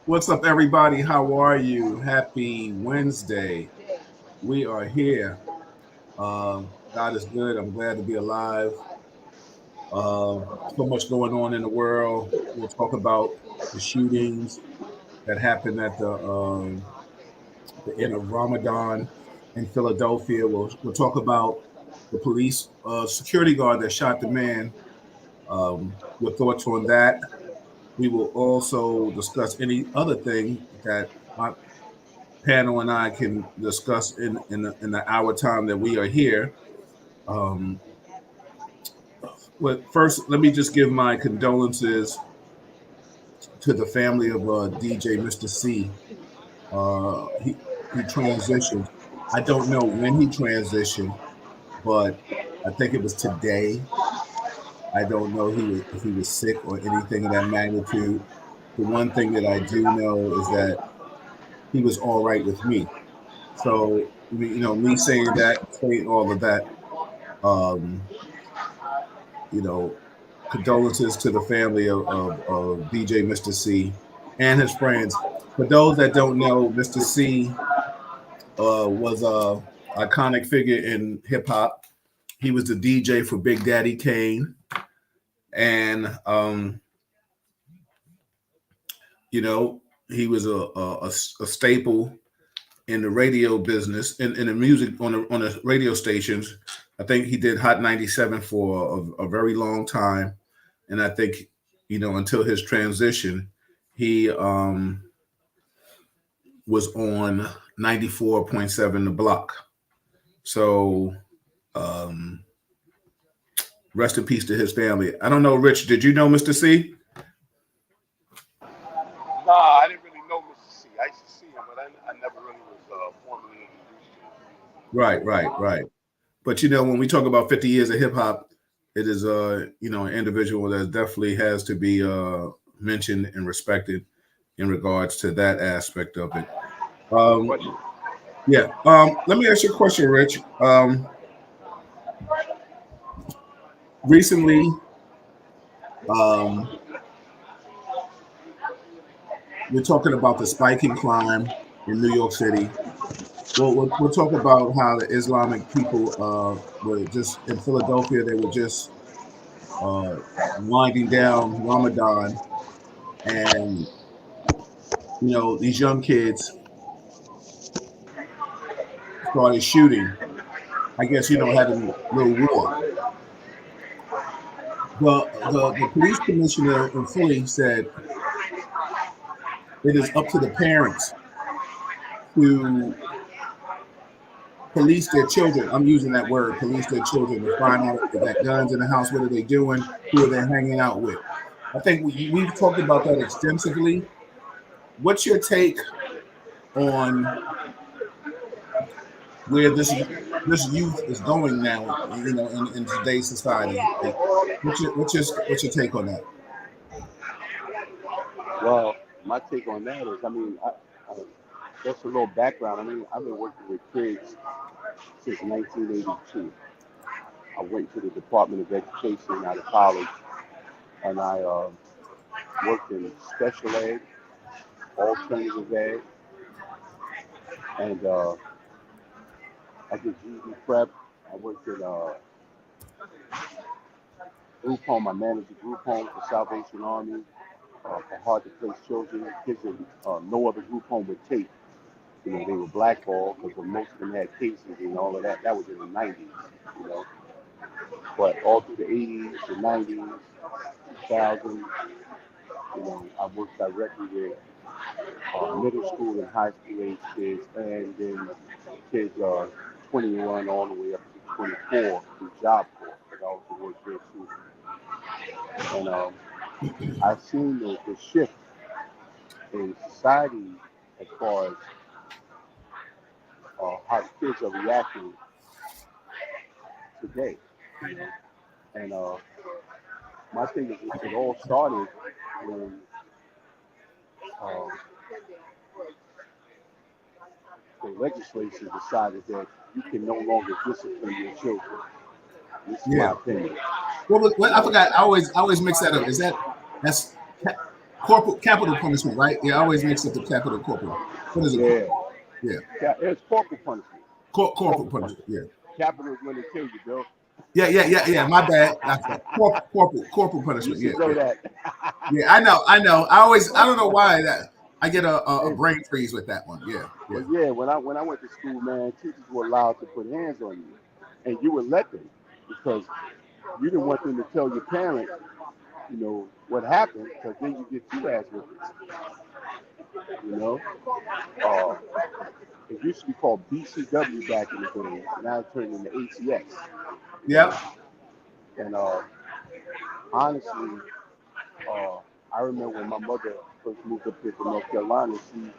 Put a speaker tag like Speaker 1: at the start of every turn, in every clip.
Speaker 1: What's up, everybody? How are you? Happy Wednesday. We are here. God is good. I'm glad to be alive. So much going on in the world. We'll talk about the shootings that happened at the end of Ramadan in Philadelphia. We'll talk about the police security guard that shot the man. Your thoughts on that. We will also discuss any other thing that my panel and I can discuss in the hour time that we are here. Um, but first, let me just give my condolences to the family of DJ Mr. C. He transitioned. I don't know when he transitioned, but I think it was today. I don't know if he was sick or anything of that magnitude. The one thing that I do know is that he was all right with me. So me saying all of that, um, you know, condolences to the family of DJ Mr. C and his friends. For those that don't know, Mr. C was a iconic figure in hip hop. He was the DJ for Big Daddy Kane, and you know he was a staple in the radio business, in the music on the radio stations. I think he did Hot 97 for a very long time, and I think until his transition, he was on 94.7 The Block. So um, rest in peace to his family. I don't know, Rich. Did you know Mr. C?
Speaker 2: Nah, I didn't really know Mr. C. I used to see him, but I never really was formally introduced to him.
Speaker 1: Right, right, right. But when we talk about 50 years of hip hop, it is an individual that definitely has to be mentioned and respected in regards to that aspect of it.
Speaker 2: No
Speaker 1: Um,
Speaker 2: question.
Speaker 1: yeah. Let me ask you a question, Rich. Recently, um, we're talking about the spiking crime in New York City. We'll talk about how the Islamic people were just in Philadelphia. They were just uh, winding down Ramadan, and these young kids started shooting. I guess having a little war. The police commissioner in Philly said it is up to the parents to police their children. I'm using that word, police their children, to find out if they got guns in the house, what are they doing, who are they hanging out with. I think we've talked about that extensively. What's your take on where this youth is going now? In today's society, like, what's your take on that?
Speaker 2: Well, my take on that is, just a little background. I've been working with kids since 1982. I went to the Department of Education out of college, and I worked in special ed, alternative ed, and I did GED prep. I worked in group home. I managed a group home for Salvation Army for hard to place children, kids that no other group home would take. They were blackballed because most of them had cases and all of that. That was in the 90s, you know. But all through the 80s, the 90s, 2000s, I worked directly with middle school and high school age kids, and then kids 21 all the way up to 24 through Job Corps, because I also worked there too. And I've seen the shift in society as far as how the kids are reacting today. You know? And my thing is, it all started when uh, the legislature decided that you can no longer discipline your children. This is
Speaker 1: Yeah.
Speaker 2: my opinion.
Speaker 1: What I forgot. I always mix that up. Is that's corporal capital punishment, right? Yeah, I always mix up the capital corporal. What is it called?
Speaker 2: Yeah,
Speaker 1: Yeah,
Speaker 2: it's corporal punishment.
Speaker 1: corporal
Speaker 2: Corporal
Speaker 1: punishment.
Speaker 2: punishment.
Speaker 1: Yeah,
Speaker 2: Capital is when they kill you, Bill.
Speaker 1: yeah. My bad. That's right. Corporal
Speaker 2: You
Speaker 1: punishment. Yeah,
Speaker 2: should know
Speaker 1: yeah,
Speaker 2: that.
Speaker 1: yeah. I know. I don't know why that I get a
Speaker 2: Hey,
Speaker 1: brain freeze with that one. Yeah, yeah,
Speaker 2: well, yeah. When I went to school, man, teachers were allowed to put hands on you, and you would let them because you didn't want them to tell your parent, what happened, because then you get two ass whippings. You know, uh, it used to be called BCW back in the day, and now it turned into ATX. You know,
Speaker 1: yep,
Speaker 2: and honestly, uh, I remember when my mother first moved up here to North Carolina, she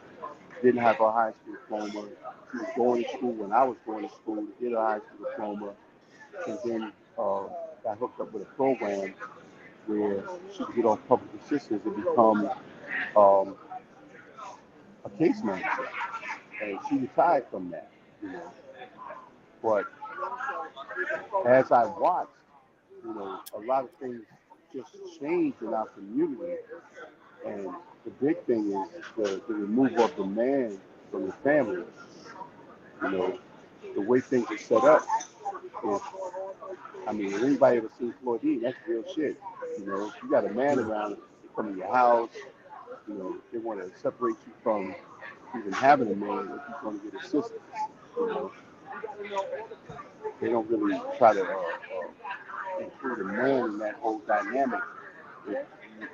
Speaker 2: didn't have her high school diploma. She was going to school when I was going to school to get her high school diploma, and then got hooked up with a program where she could get off public assistance and become um, a case manager. And she retired from that, you know. But as I watched, a lot of things just changed in our community. And the big thing is the removal of the man from the family. You know, the way things are set up is, I mean, if anybody ever seen Floyd D, that's real shit. If you got a man around, they come in your house, they want to separate you from even having a man if you're going to get assistance. You know, they don't really try to include a man in that whole dynamic. If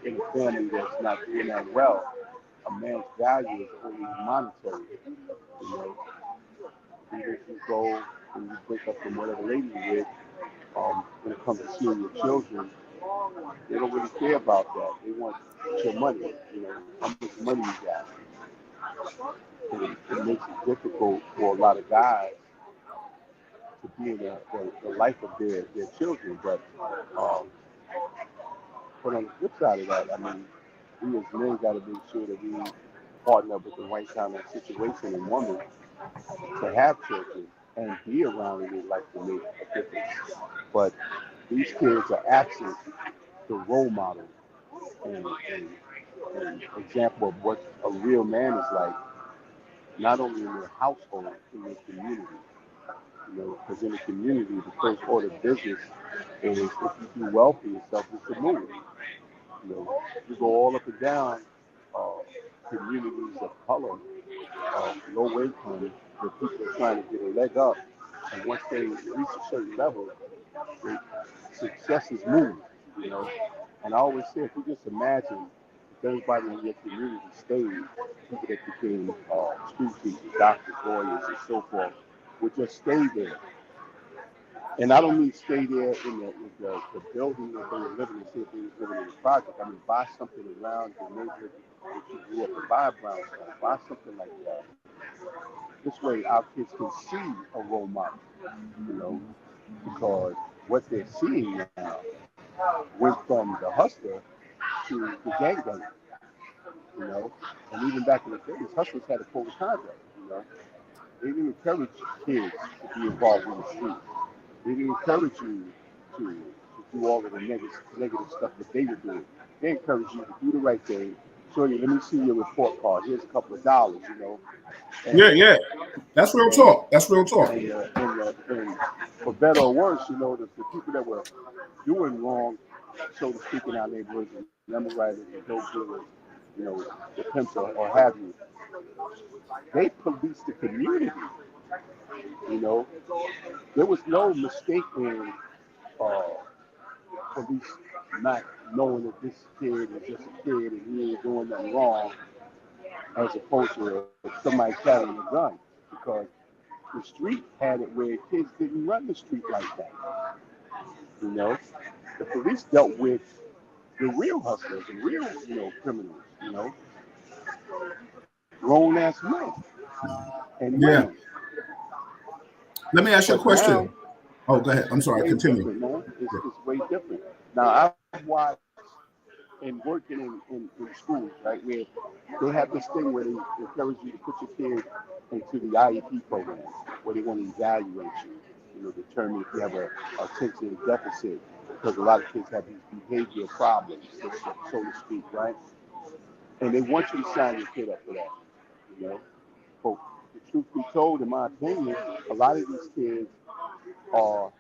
Speaker 2: in a family that's not doing that well, a man's value is only monetary. You know, even if you go and you break up from whatever lady you're with, when it comes to seeing your children, they don't really care about that. They want your money. How much money you got. And it makes it difficult for a lot of guys to be in the life of their children. Um, but on the flip side of that, I mean, we as men got to make sure that we partner up with the right kind of situation and woman to have children and be around in their life to make a difference. But these kids are absent the role model and example of what a real man is like, not only in their household, in their community. Because in the community, the first order of business is if you do well for yourself, it's to move. You go all up and down communities of color, low income, where people are trying to get a leg up, and once they reach a certain level, they, success is moving. You know, and I always say, if you just imagine if everybody in your community stayed, people that became school teachers, doctors, lawyers, and so forth, would just stay there. And I don't mean stay there in the building that they were living in, see if they was living in the project. I mean, buy something around the neighborhood that you grew up in, buy a brownstone, buy something like that. This way our kids can see a role model, you know, because what they're seeing now went from the hustler to the gangbanger, you know. And even back in the days, hustlers had a code of conduct, you know. They didn't encourage kids to be involved in the streets. They didn't encourage you to do all of the negative stuff that they were doing. They encourage you to do the right thing. Shorty, let me see your report card. Here's a couple of dollars, you know.
Speaker 1: yeah,
Speaker 2: And
Speaker 1: yeah. That's real
Speaker 2: and
Speaker 1: talk. That's real talk.
Speaker 2: and for better or worse, the people that were doing wrong, so to speak, in our neighborhoods, the number writers, the dope dealers, you know, the pimps or have you, they police the community. You know, there was no mistake in uh, police not knowing that this kid is just a kid and he ain't doing nothing wrong, as opposed to somebody carrying a gun, because the street had it where kids didn't run the street like that. You know, the police dealt with the real hustlers, the real criminals. Grown ass men and women.
Speaker 1: Yeah. Let me ask you a
Speaker 2: But now
Speaker 1: question. Oh, go ahead. I'm
Speaker 2: it's
Speaker 1: sorry.
Speaker 2: way
Speaker 1: Continue.
Speaker 2: different, man. It's,
Speaker 1: Yeah.
Speaker 2: it's way different. Now I've watched and working in schools, right, where they have this thing where they encourage you to put your kid into the IEP program, where they want to evaluate you, determine if you have a attention deficit, because a lot of kids have these behavioral problems, so to speak, right? and they want you to sign your kid up for that. You know, but the truth be told, in my opinion, a lot of these kids are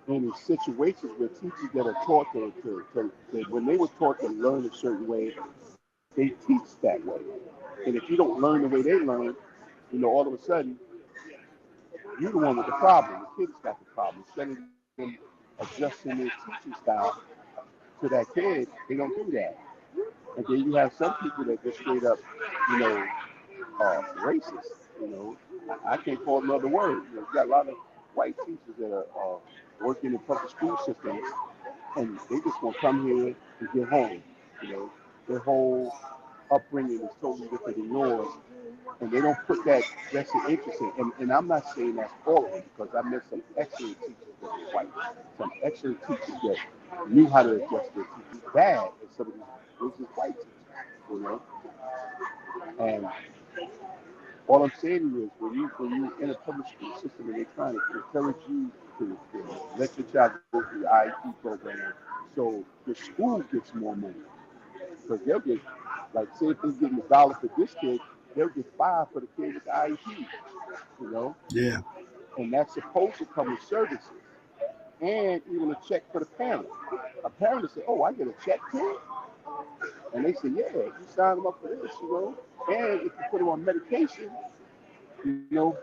Speaker 2: in situations where teachers that are taught to when they were taught to learn a certain way, they teach that way. And if you don't learn the way they learn, all of a sudden, you're the one with the problem. The kid's got the problem. Instead of them adjusting their teaching style to that kid, they don't do that. And then you have some people that just straight up, you know, racist. I can't call another word. You got a lot of white teachers that are working in public school systems, and they just want to come here and get home. You know, their whole upbringing is totally different than yours, and they don't put that vested interest in. And I'm not saying that's all of them, because I met some excellent teachers that were white, some excellent teachers that knew how to adjust their teachers. Bad at some of these racist white teachers, you know. And all I'm saying is, when you in a public school system and they're trying to encourage you to let your child go through the IEP program, so the school gets more money, because they'll get, like, say if they're getting $1 for this kid, they'll get 5 for the kid with the IEP, you know,
Speaker 1: Yeah.
Speaker 2: and that's supposed to come with services and even a check for the parent. A parent will say, "Oh, I get a check too," and they say, "Yeah, you sign them up for this, and if you put him on medication,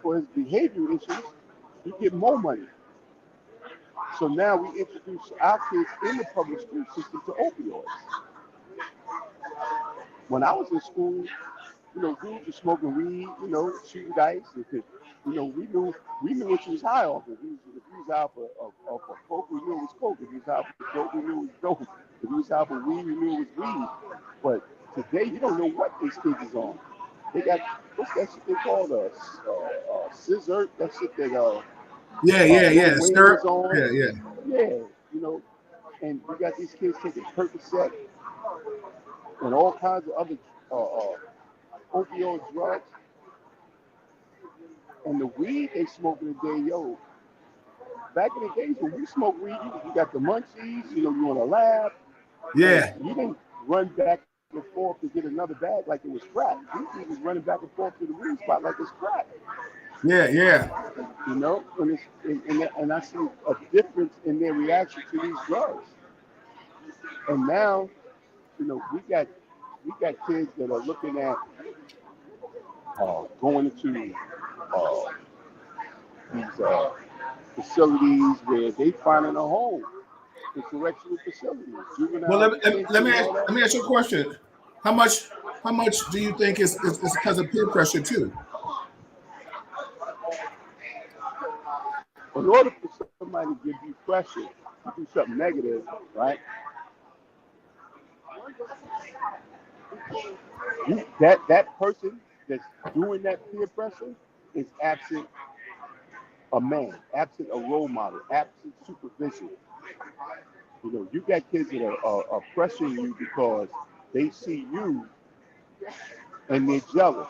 Speaker 2: for his behavior issues, you get more money." So now we introduce our kids in the public school system to opioids. When I was in school, dudes were smoking weed, shooting dice. We knew what you was high off of. If he was high of coke, we knew it was coke. If he was high for dope, we knew it was dope. If he was high for weed, we knew it was weed. But today, you don't know what these kids is on. They got, what's that shit they call scissor? That shit that
Speaker 1: Yeah, yeah,
Speaker 2: Lil
Speaker 1: yeah.
Speaker 2: Wayne
Speaker 1: Stir.
Speaker 2: was on.
Speaker 1: Yeah, yeah.
Speaker 2: Yeah, and you got these kids taking Percocet and all kinds of other opioid drugs. And the weed they smoking today, back in the days when we smoked weed, you got the munchies, you want to laugh, and
Speaker 1: Yeah,
Speaker 2: you didn't run back and forth to get another bag like it was crack. These dudes was running back and forth to the weed spot like it's crack,
Speaker 1: yeah, yeah.
Speaker 2: and I see a difference in their reaction to these drugs. And now, we got kids that are looking at going into uh, these facilities where they finding a home in correctional facilities,
Speaker 1: Well,
Speaker 2: juvenile detention, and all
Speaker 1: let
Speaker 2: that.
Speaker 1: me ask you a question. How much how much do you think is because of peer pressure too?
Speaker 2: In order for somebody to give you pressure to do something negative, right? That person that's doing that peer pressure is absent a man, absent a role model, absent supervision. You got kids that are pressuring you because they see you and they're jealous.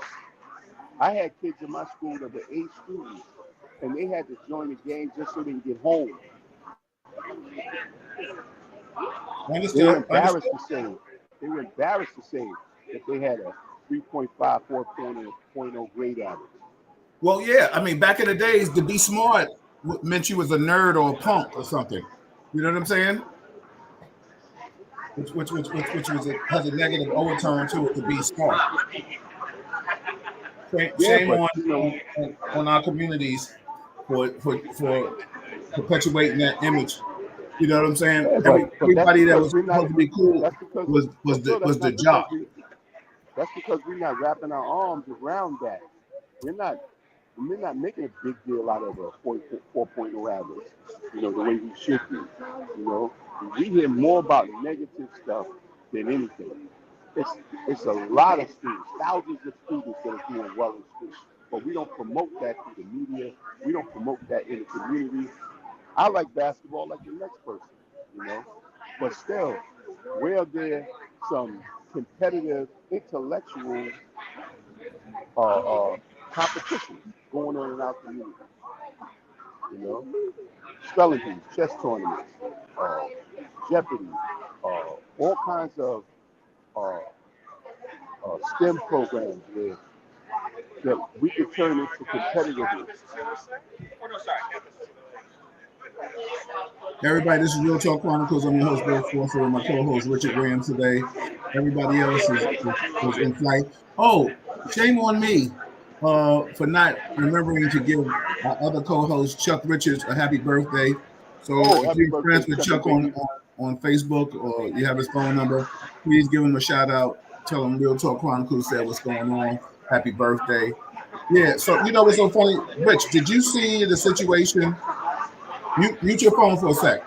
Speaker 2: I had kids in my school that were A students, and they had to join the game just so they can get home. They were
Speaker 1: Understood.
Speaker 2: embarrassed to
Speaker 1: Understood.
Speaker 2: say it. They were embarrassed to say that they had a 3.5, 4.0 grade average.
Speaker 1: Well, yeah. I mean, back in the days, to be smart meant you was a nerd or a punk or something. You know what I'm saying? Has a negative overtone to it to be smart.
Speaker 2: Yeah,
Speaker 1: Shame
Speaker 2: but
Speaker 1: on our communities for perpetuating that image. You know what I'm saying?
Speaker 2: yeah, but that's
Speaker 1: Everybody that
Speaker 2: because
Speaker 1: was
Speaker 2: we're not.
Speaker 1: supposed to be cool
Speaker 2: That's because,
Speaker 1: was
Speaker 2: that's
Speaker 1: the
Speaker 2: not because
Speaker 1: job.
Speaker 2: we're not wrapping our arms around that. We're not we're not making a big deal out of a 4.0 average, the way we should be. You know, we hear more about negative stuff than anything. It's it's a lot of students, thousands of students that are doing well in school, but we don't promote that through the media. We don't promote that in the community. I like basketball like the next person, you know, but still, where there some competitive intellectual uh, uh, competitions going on in our community, you know, spelling bees, chess tournaments, uh, Jeopardy, all kinds of uh, STEM programs where that we could turn into competitiveness.
Speaker 1: Everybody, this is Real Talk Chronicles. I'm your host, Bill Forster, with my co-host, Richard Graham, today. Everybody else is in flight. Oh, shame on me for not remembering to give our other co-host, Chuck Richards, a happy birthday. So
Speaker 2: Oh,
Speaker 1: if
Speaker 2: happy
Speaker 1: you're
Speaker 2: birthday,
Speaker 1: friends with
Speaker 2: Chucky
Speaker 1: Chuck
Speaker 2: baby.
Speaker 1: on Facebook or you have his phone number, please give him a shout out. Tell him Real Talk Chronicles said what's going on. Happy birthday. Yeah, so you know what's so funny? Rich, did you see the situation? Mute your phone for a sec.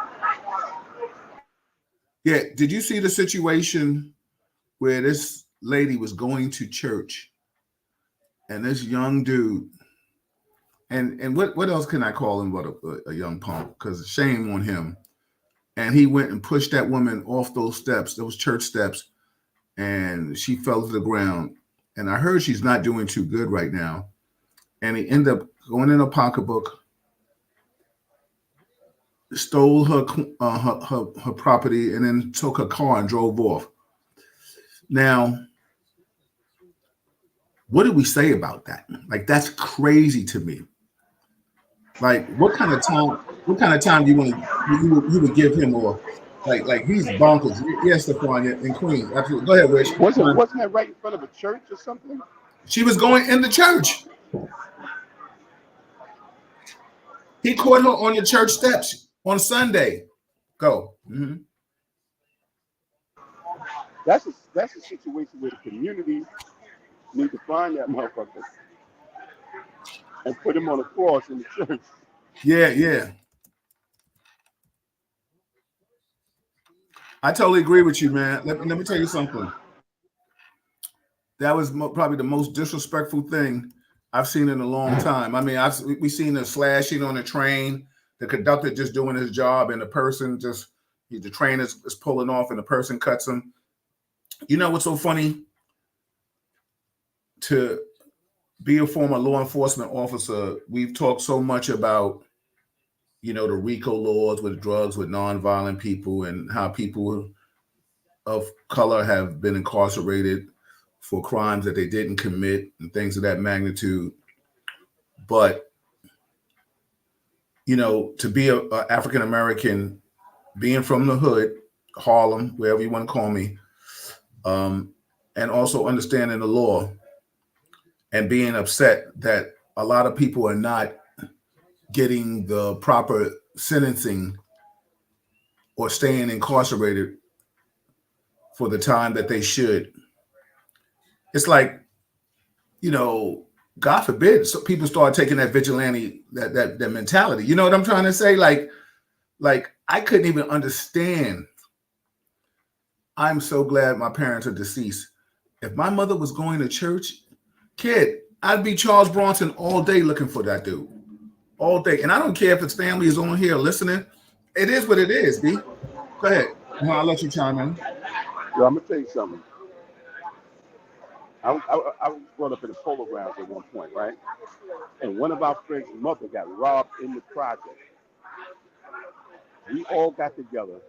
Speaker 1: Yeah, did you see the situation where this lady was going to church and this young dude, and what else can I call him but a young punk? Because shame on him. And he went and pushed that woman off those steps, those church steps, and she fell to the ground. And I heard she's not doing too good right now. And he ended up going in a pocketbook, stole her property, and then took her car and drove off. Now, what did we say about that? Like that's crazy to me. Like what kind of time? What kind of time you want to you would give him, or like he's bonkers? Yes, Stephania in Queens, absolutely. Go ahead, Rich.
Speaker 2: Wasn't that right in front of a church or something?
Speaker 1: She was going in the church. He caught her on the church steps on Sunday. Go. Mm-hmm.
Speaker 2: That's a situation where the community need to find that motherfucker and put him on a cross in the church.
Speaker 1: Yeah, yeah. I totally agree with you, man. Let me tell you something. That was probably the most disrespectful thing I've seen in a long time. I mean, we seen the slashing on the train, the conductor just doing his job, and the person just the train is pulling off, and the person cuts him. You know what's so funny? To be a former law enforcement officer, we've talked so much about the RICO laws with drugs, with nonviolent people, and how people of color have been incarcerated for crimes that they didn't commit and things of that magnitude. But to be a African American, being from the hood, Harlem, wherever you want to call me, and also understanding the law and being upset that a lot of people are not getting the proper sentencing or staying incarcerated for the time that they should. It's like, God forbid, so people start taking that vigilante, that mentality. You know what I'm trying to say? Like I couldn't even understand. I'm so glad my parents are deceased. If my mother was going to church, kid, I'd be Charles Bronson all day looking for that dude. All day. And I don't care if his family is on here listening. It is what it is, B. Go ahead. I'll let you chime in.
Speaker 2: Yo, I'm gonna tell you something. I was brought up in the polo grounds at one point, right? And one of our friends' mother got robbed in the project. We all got together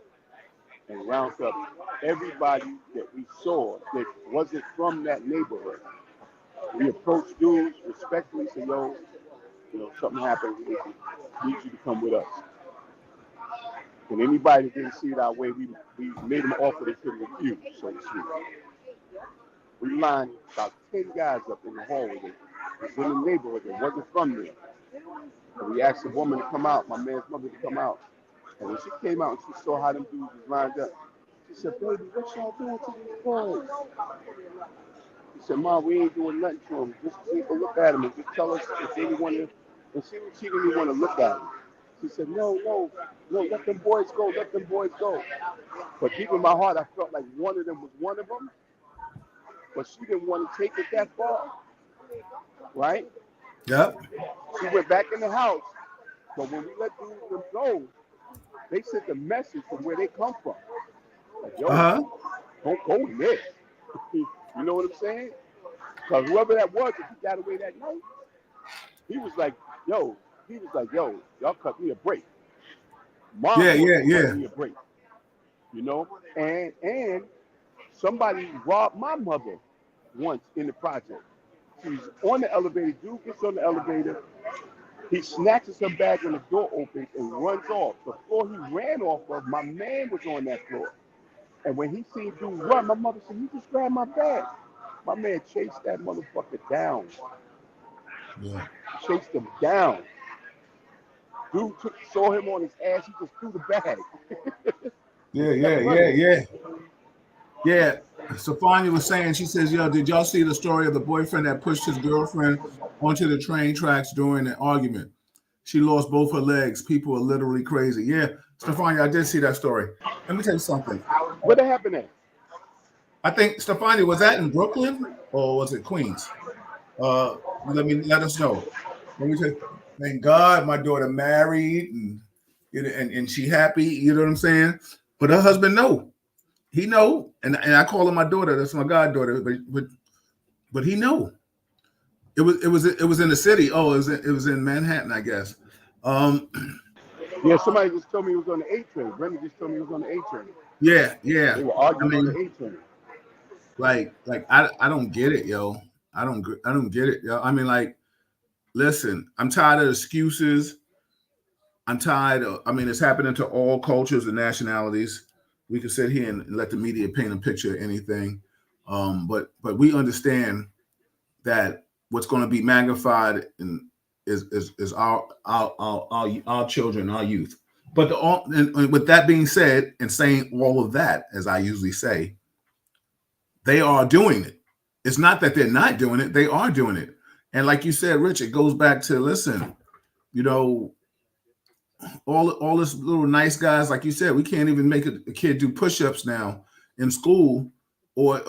Speaker 2: and rounded up everybody that we saw that wasn't from that neighborhood. We approached dudes respectfully, said, yo, something happened. We need you to come with us. And anybody that didn't see it our way, we made them offer they couldn't refuse, so to speak. We lined about 10 guys up in the hallway that was in the neighborhood that wasn't from there. And we asked the woman to come out, my man's mother to come out. And when she came out and she saw how them dudes was lined up, she said, baby, what y'all doing to these boys? She said, Mom, we ain't doing nothing to them. Just take a look at them and just tell us if they want to. And she didn't even want to look at them. She said, no, let them boys go, let them boys go. But deep in my heart, I felt like one of them was one of them. But she didn't want to take it that far, right?
Speaker 1: Yep.
Speaker 2: She went back in the house. But when we let them go, they sent a message from where they come from. Like, yo, don't go in there. You know what I'm saying? Because whoever that was, if he got away that night, he was like, yo, y'all cut me a break. Mom cut me a break. And somebody robbed my mother once in the project. She's on the elevator. Dude gets on the elevator. He snatches her bag when the door opens and runs off. The floor he ran off of, my man was on that floor. And when he seen dude run, my mother said, "You just grabbed my bag." My man chased that motherfucker down.
Speaker 1: Yeah.
Speaker 2: Chased him down. Saw him on his ass. He just threw the bag.
Speaker 1: Yeah,
Speaker 2: Kept
Speaker 1: yeah, yeah,
Speaker 2: running.
Speaker 1: yeah. Yeah. Stefania was saying, she says, yo, did y'all see the story of the boyfriend that pushed his girlfriend onto the train tracks during an argument? She lost both her legs. People are literally crazy. Yeah, Stefania, I did see that story. Let me tell you something.
Speaker 2: What happened at?
Speaker 1: I think, Stefania, was that in Brooklyn or was it Queens? Let us know. Let me tell you, thank God my daughter married and she happy, you know what I'm saying? But her husband no. He know, and I call her my daughter. That's my goddaughter. But he know. It was in the city. Oh, it was in Manhattan, I guess. Um,
Speaker 2: Yeah, somebody just told me he was on the A train. Brenda just told me he was on the A train.
Speaker 1: yeah, yeah.
Speaker 2: They were
Speaker 1: I
Speaker 2: arguing on the
Speaker 1: mean,
Speaker 2: A train.
Speaker 1: I don't get it, yo. I don't get it, yo. I mean, like, listen, I'm tired of excuses. I'm tired of. I mean, it's happening to all cultures and nationalities. We can sit here and let the media paint a picture of anything, but we understand that what's going to be magnified is our children, our youth. But and with that being said, and saying all of that, as I usually say, they are doing it. It's not that they're not doing it; they are doing it. And like you said, Rich, it goes back to listen. You know, all this little nice guys, like you said, we can't even make a kid do push-ups now in school, or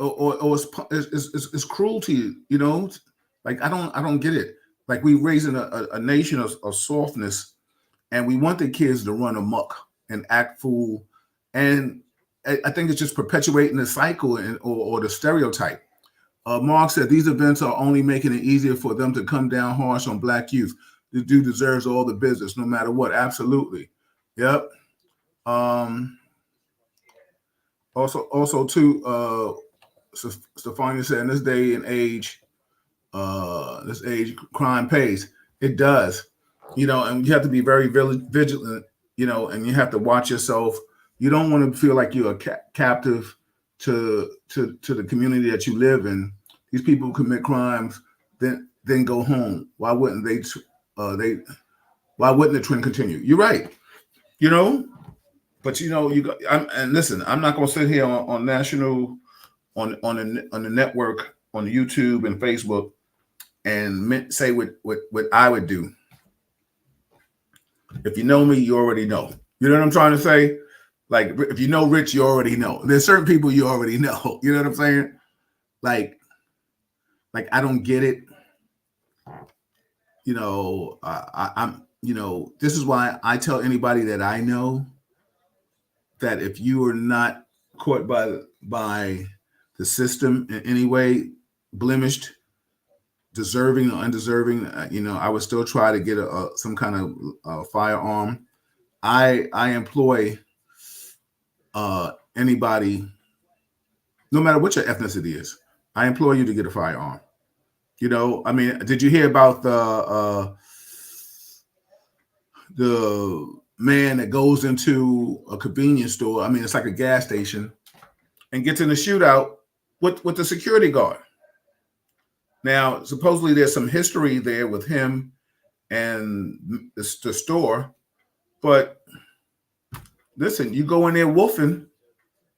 Speaker 1: it's cruelty, you know. Like I don't get it. Like we raising a nation of softness, and we want the kids to run amok and act fool, and I think it's just perpetuating the cycle or the stereotype. Mark said these events are only making it easier for them to come down harsh on black youth. The dude deserves all the business, no matter what. Absolutely. Yep. Um, also too, Stefania said in this age, crime pays. It does. You know, and you have to be very vigilant, you know, and you have to watch yourself. You don't want to feel like you're a captive to the community that you live in. These people who commit crimes, then go home. Why wouldn't they? They why wouldn't the trend continue? You're right. You know, but you know, and listen, I'm not going to sit here on national on the network on YouTube and Facebook and say what I would do. If you know me, you already know. You know what I'm trying to say? Like if you know Rich, you already know. There's certain people you already know. You know what I'm saying? Like I don't get it. You know, I'm. You know, this is why I tell anybody that I know that if you are not caught by the system in any way, blemished, deserving or undeserving, you know, I would still try to get some kind of firearm. I employ anybody, no matter what your ethnicity is. I implore you to get a firearm. You know, I mean, did you hear about the man that goes into a convenience store? I mean, it's like a gas station, and gets in a shootout with the security guard. Now, supposedly there's some history there with him and the store, but listen, you go in there woofing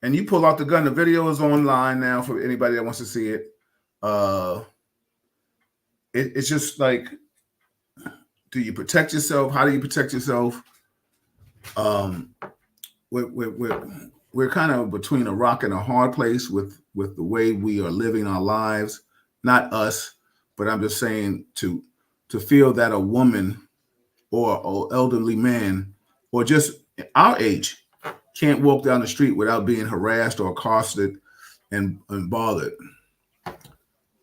Speaker 1: and you pull out the gun. The video is online now for anybody that wants to see it. Uh, it's just like, do you protect yourself? How do you protect yourself? Um, we're kind of between a rock and a hard place with the way we are living our lives. Not us, but I'm just saying to feel that a woman or elderly man or just our age can't walk down the street without being harassed or accosted and bothered.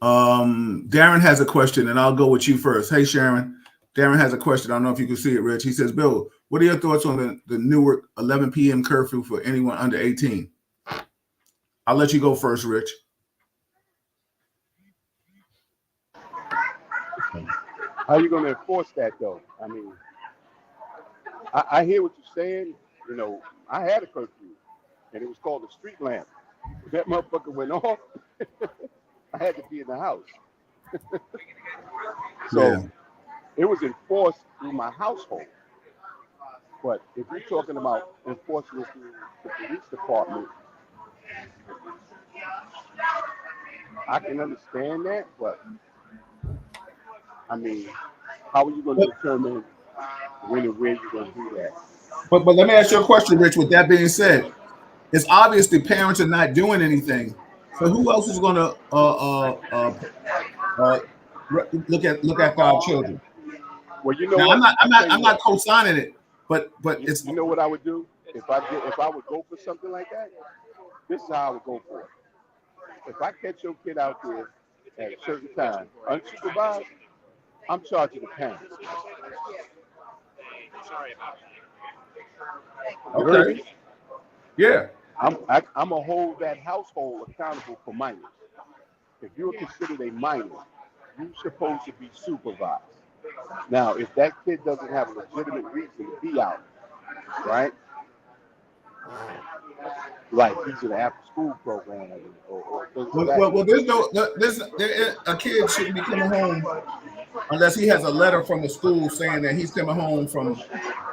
Speaker 1: Darren has a question, and I'll go with you first. Hey, Sharon. Darren has a question. I don't know if you can see it, Rich. He says, Bill, what are your thoughts on the Newark 11 p.m. curfew for anyone under 18? I'll let you go first, Rich.
Speaker 2: How you going to enforce that though? I mean, I hear what you're saying. You know, I had a curfew, and it was called the street lamp. If that motherfucker went off, I had to be in the house.
Speaker 1: Yeah.
Speaker 2: So it was enforced through my household. But if you're talking about enforcement through the police department, I can understand that. But I mean, how are you going to
Speaker 1: But,
Speaker 2: determine when and where you're going to do that?
Speaker 1: but let me ask you a question, Rich. With that being said, it's obvious the parents are not doing anything. So who else is going to uh, look after our children?
Speaker 2: Well, you know
Speaker 1: Now,
Speaker 2: what? I tell you
Speaker 1: I'm not
Speaker 2: what.
Speaker 1: co-signing it, but it's
Speaker 2: You know what I would do if I would go for something like that. This is how I would go for it. If I catch your kid out there at a certain time, unsupervised, I'm charging the parents. You heard
Speaker 1: okay.
Speaker 2: me?
Speaker 1: Yeah.
Speaker 2: I'm gonna hold that household accountable for minors. If you're considered a minor, you're supposed to be supervised. Now, if that kid doesn't have a legitimate reason to be out, right? Like he's in an after-school program or things of that
Speaker 1: Well,
Speaker 2: nature.
Speaker 1: a kid shouldn't be coming home unless he has a letter from the school saying that he's coming home from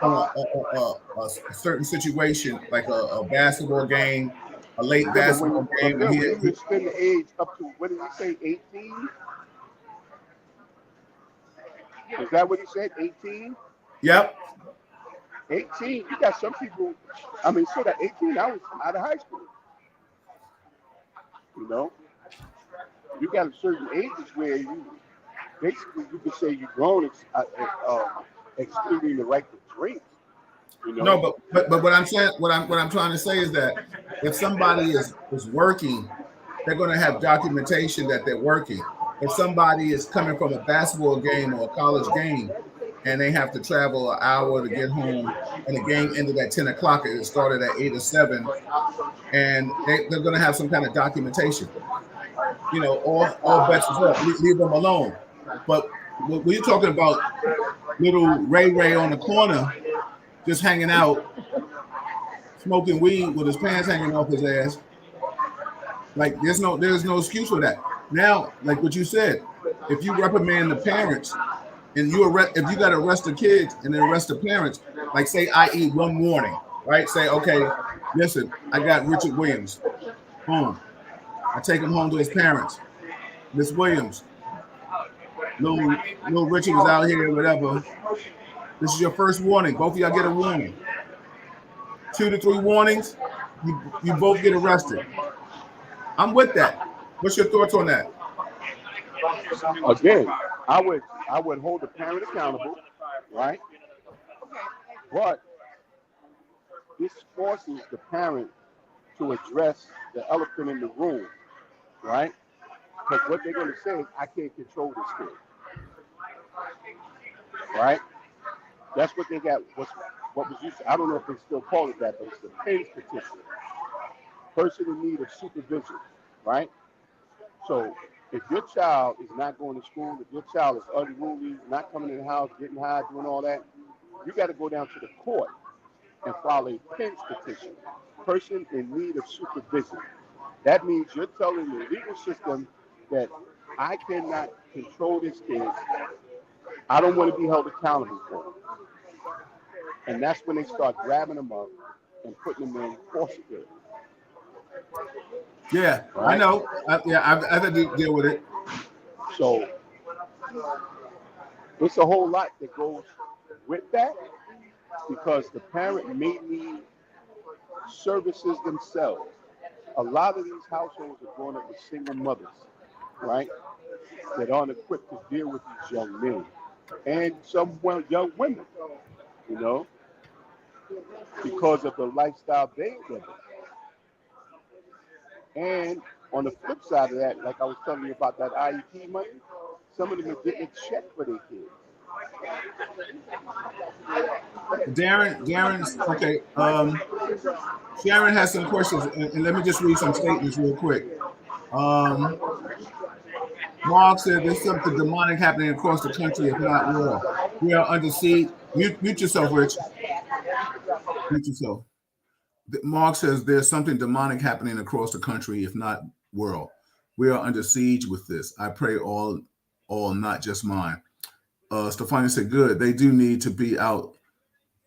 Speaker 1: a certain situation, like a basketball game, a late
Speaker 2: Yeah,
Speaker 1: basketball game, and
Speaker 2: when you extend the age up to what did he say, 18? Is that what he said? 18?
Speaker 1: yep.
Speaker 2: 18. You got some people. I mean, so that 18, I was out of high school. You know, you got a certain ages where you basically you could say you're grown, excluding the right to drink. You
Speaker 1: No,
Speaker 2: know,
Speaker 1: but what I'm saying, what I'm trying to say is that if somebody is working, they're going to have documentation that they're working. If somebody is coming from a basketball game or a college game, and they have to travel an hour to get home, and the game ended at 10 o'clock, and it started at 8 or 7, and they're going to have some kind of documentation. All bets is off. Leave them alone. But when you're talking about little Ray on the corner just hanging out, smoking weed with his pants hanging off his ass, like there's no excuse for that. Now, like what you said, if you reprimand the parents and if you got to arrest the kids and then arrest the parents, like say I.e. one warning, right? Say, okay, listen, I got Richard Williams. Boom. I take him home to his parents. Miss Williams, little Richard was out here, whatever. This is your first warning. Both of y'all get a warning. 2 to 3 warnings, you both get arrested. I'm with that. What's your thoughts on that?
Speaker 2: again, I would hold the parent accountable, right? But this forces the parent to address the elephant in the room, right? Because what they're going to say is, I can't control this kid, right? That's what they got. What was used to, I don't know if they still call it that, but it's the PINS petition, person in need of supervision, right? So if your child is not going to school, if your child is unruly, not coming in the house, getting high, doing all that, you got to go down to the court and file a PINS petition, person in need of supervision. That means you're telling the legal system that I cannot control this kid. I don't want to be held accountable for it. And that's when they start grabbing them up and putting them in foster care,
Speaker 1: Yeah, I
Speaker 2: right?
Speaker 1: know. I've had to deal with it.
Speaker 2: So it's a whole lot that goes with that because the parent may need services themselves. A lot of these households are growing up with single mothers, right? That aren't equipped to deal with these young men and some young women, you know, because of the lifestyle they live in. And on the flip side of that, like I was telling you about that IEP money, some of them are getting a check for their kids.
Speaker 1: Darren's okay. Sharon has some questions, and let me just read some statements real quick. Um, Mark said there's something demonic happening across the country, if not world. We are under siege. Mute yourself, Rich. Mute yourself. Mark says there's something demonic happening across the country, if not world. We are under siege with this. I pray all, not just mine. Stefania said, good. They do need to be out.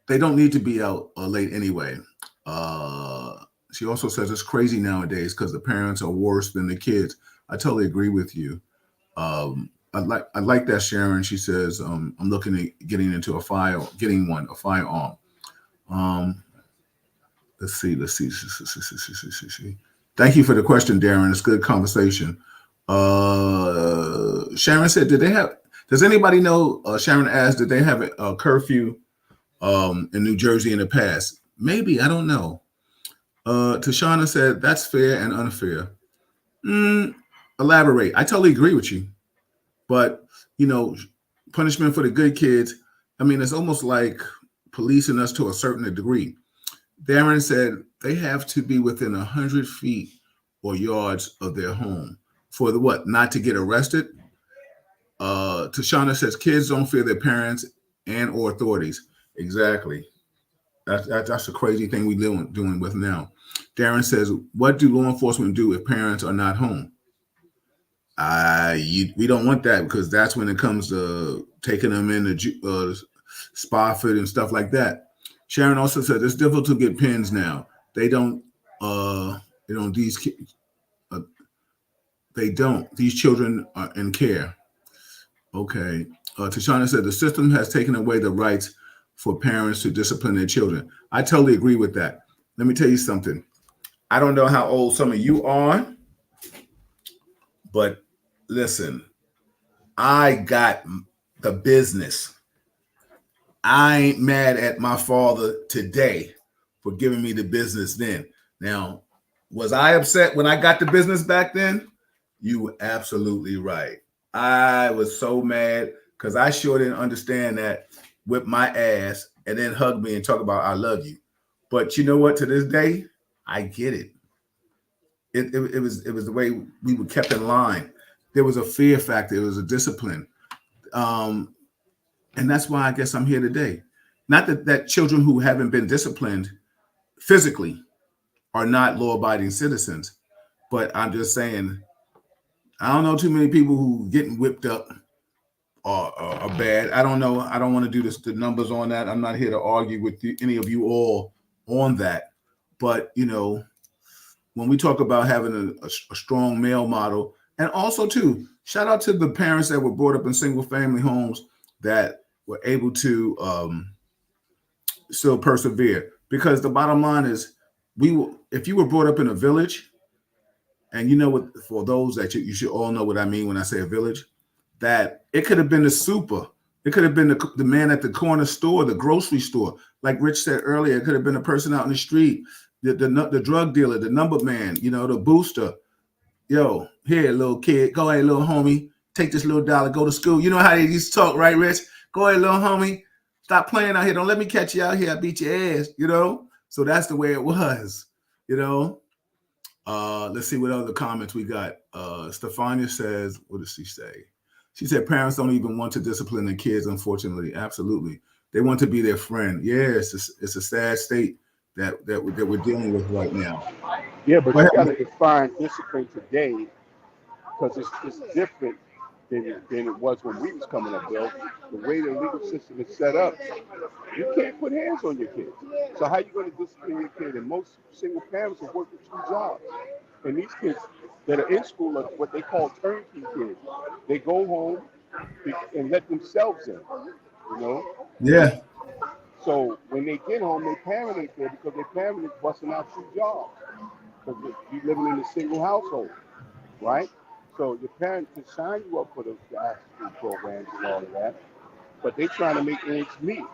Speaker 1: They don't need to be out late anyway. Uh, she also says it's crazy nowadays because the parents are worse than the kids. I totally agree with you. I like that, Sharon. She says, I'm looking at getting into a firearm. Um, let's see. Thank you for the question, Darren. It's good conversation. Sharon said, does anybody know, Sharon asked, did they have a curfew in New Jersey in the past? Maybe, I don't know. Tashana said, that's fair and unfair. Mm, elaborate. I totally agree with you. But, you know, punishment for the good kids, I mean, it's almost like policing us to a certain degree. Darren said they have to be within 100 feet or yards of their home for the what? Not to get arrested. Tashana says kids don't fear their parents and or authorities. Exactly. That's a crazy thing we doing with now. Darren says, what do law enforcement do if parents are not home? We don't want that because that's when it comes to taking them in the spa fit and stuff like that. Sharon also said it's difficult to get pins now. They don't. These uh, they don't. These children are in care. Okay. Tashana said the system has taken away the rights for parents to discipline their children. I totally agree with that. Let me tell you something. I don't know how old some of you are, but listen, I got the business. I ain't mad at my father today for giving me the business then. Now, was I upset when I got the business back then? You were absolutely right. I was so mad because I sure didn't understand that, whip my ass and then hug me and talk about I love you. But you know what? To this day, I get it. It was the way we were kept in line. There was a fear factor. It was a discipline. Um, and that's why I guess I'm here today. Not that children who haven't been disciplined physically are not law-abiding citizens, but I'm just saying I don't know too many people who getting whipped up are bad. I don't know. I don't want to do the numbers on that. I'm not here to argue with any of you all on that. But when we talk about having a strong male model, and also too, shout out to the parents that were brought up in single family homes that were able to still persevere. Because the bottom line is, if you were brought up in a village, and you know what, for those that you should all know what I mean when I say a village, that it could have been the super, it could have been the man at the corner store, the grocery store, like Rich said earlier. It could have been a person out in the street, the drug dealer, the number man, the booster. Yo, here, little kid, go ahead, little homie, take this little dollar, go to school. You know how they used to talk, right, Rich? Go ahead, little homie, stop playing out here. Don't let me catch you out here. I beat your ass. So that's the way it was, you know. Let's see what other comments we got. Stefania says, what does she say? She said parents don't even want to discipline their kids, unfortunately. Absolutely. They want to be their friend. Yeah, it's a sad state that we're dealing with right now.
Speaker 2: Yeah, but
Speaker 1: Go
Speaker 2: you
Speaker 1: ahead.
Speaker 2: got to define discipline today because it's different than it was when we was coming up, Bill. The way the legal system is set up, you can't put hands on your kids. So how you going to discipline your kid? And most single parents are working 2 jobs. And these kids that are in school are what they call turnkey kids. They go home and let themselves in, you know? And
Speaker 1: Yeah,
Speaker 2: so when they get home, their parent ain't there because their parent is busting out 2 jobs because you living in a single household, right? So your parents can sign you up for the after school programs and all of that, but they trying to make ends meet.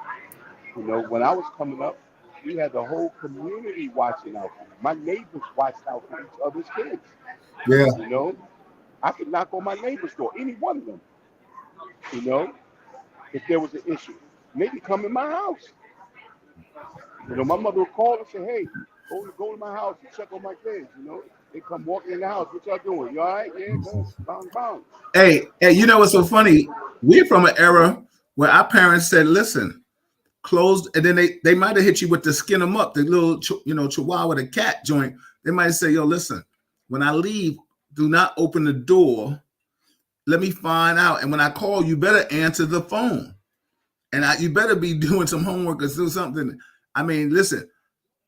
Speaker 2: When I was coming up, we had the whole community watching out for me. My neighbors watched out for each other's kids.
Speaker 1: yeah,
Speaker 2: You know, I could knock on my neighbor's door, any one of them. You know, if there was an issue, maybe come in my house. My mother would call and say, "Hey, go to my house and check on my kids." They come walking in the house. What y'all doing? You all right? Yeah, good. Bang, bang.
Speaker 1: Hey, you know what's so funny? We're from an era where our parents said, "Listen, closed," and then they might have hit you with the skin them up, the little chihuahua, the cat joint. They might say, "Yo, listen, when I leave, do not open the door. Let me find out, and when I call, you better answer the phone, and you better be doing some homework or do something." I mean, listen,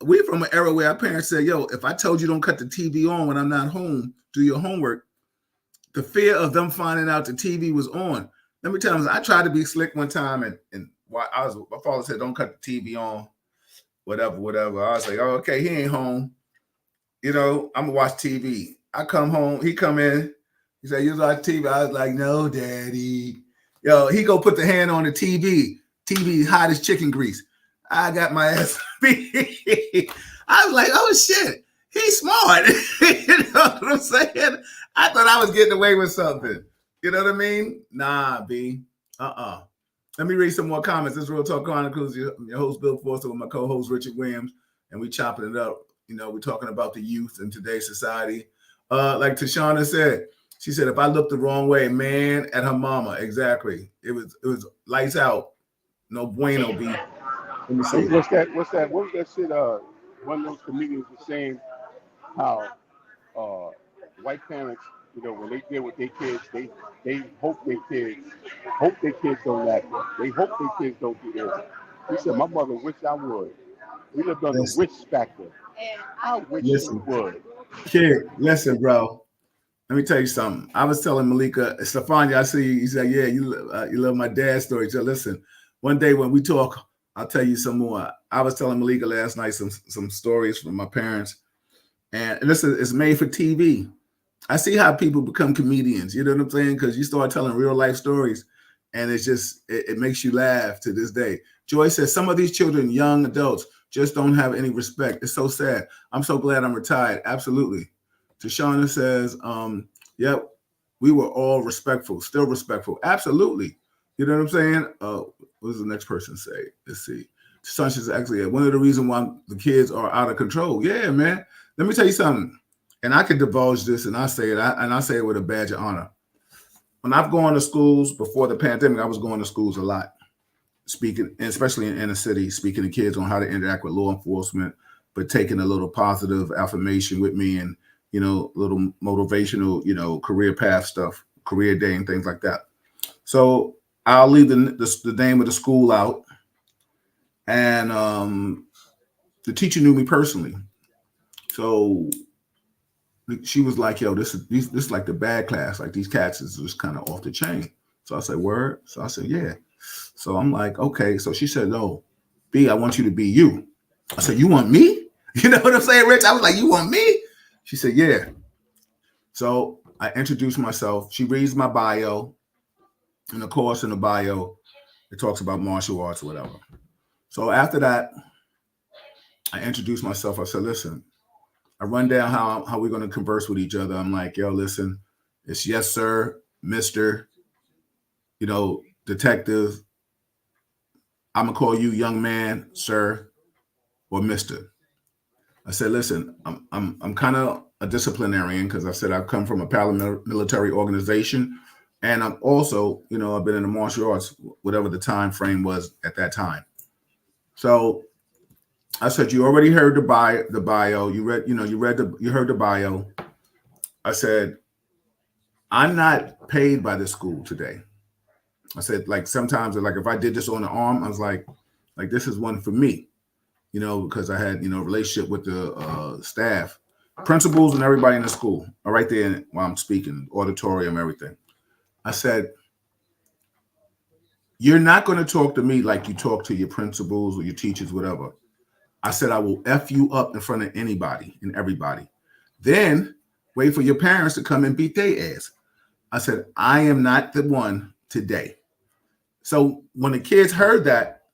Speaker 1: we're from an era where our parents said, "Yo, if I told you don't cut the TV on when I'm not home, do your homework." The fear of them finding out the TV was on. Let me tell you, I tried to be slick one time, and my father said, "Don't cut the TV on, whatever, whatever." I was like, "Oh, okay, he ain't home. I'm gonna watch TV." I come home, he come in, he said, "You watch TV?" I was like, "No, Daddy." Yo, he go put the hand on the TV. TV hot as chicken grease. I got my ass beat. I was like, "Oh shit, he's smart." You know what I'm saying? I thought I was getting away with something. You know what I mean? Nah, B. Let me read some more comments. This is Real Talk Chronicles. Your host, Bill Forster, with my co-host, Richard Williams, and we chopping it up. We're talking about the youth in today's society. Like Tashana said, she said, if I looked the wrong way, man, at her mama. Exactly. It was lights out. No bueno, B. Let me see.
Speaker 2: What's that? What was that shit? One of those comedians was saying how uh, white parents, when they deal with their kids, they hope their kids don't act up. They hope their kids don't do this. He said, "My mother wish I would. We lived on the
Speaker 1: Listen,
Speaker 2: wish factor. I wish she
Speaker 1: listen,
Speaker 2: would."
Speaker 1: kid, listen, bro. Let me tell you something. I was telling Malika, Stefania, I see you said, yeah, you love my dad's story. So listen, one day when we talk, I'll tell you some more. I was telling Malika last night some stories from my parents, and listen, it's made for TV. I see how people become comedians. You know what I'm saying? Because you start telling real life stories, and it makes you laugh to this day. Joy says some of these children, young adults, just don't have any respect. It's so sad. I'm so glad I'm retired. Absolutely. Tashana says, yep, we were all respectful, still respectful. Absolutely. You know what I'm saying? What does the next person say? Let's see. Tashana says, actually, one of the reasons why the kids are out of control. Yeah, man. Let me tell you something. And I can divulge this, and I say it with a badge of honor. When I've gone to schools before the pandemic, I was going to schools a lot, speaking, especially in inner city, speaking to kids on how to interact with law enforcement, but taking a little positive affirmation with me and, little motivational, career path stuff, career day and things like that. So I'll leave the name of the school out. And the teacher knew me personally. So she was like, "Yo, this is like the bad class. Like these cats is just kind of off the chain." So I said, "Word." So I said, "Yeah." So I'm like, "Okay." So she said, "No, B, I want you to be you." I said, "You want me?" You know what I'm saying, Rich? I was like, "You want me?" She said, "Yeah." So I introduced myself. She reads my bio, and of course, in the bio, it talks about martial arts or whatever. So after that, I introduced myself. I said, "Listen." I run down how we're going to converse with each other. I'm like, "Yo, listen, it's yes, sir, Mr., detective. I'm going to call you young man, sir, or Mr." I said, "Listen, I'm kind of a disciplinarian because I said I've come from a paramilitary organization. And I'm also, I've been in the martial arts, whatever the time frame was at that time." So I said, "You already heard the bio. You heard the bio." I said, "I'm not paid by the school today." I said, like, sometimes, like, if I did this on the arm, I was like, this is one for me, because I had, relationship with the staff, principals, and everybody in the school, right there while I'm speaking, auditorium, everything. I said, "You're not going to talk to me like you talk to your principals or your teachers, whatever." I said, "I will F you up in front of anybody and everybody. Then wait for your parents to come and beat their ass." I said, "I am not the one today." So when the kids heard that,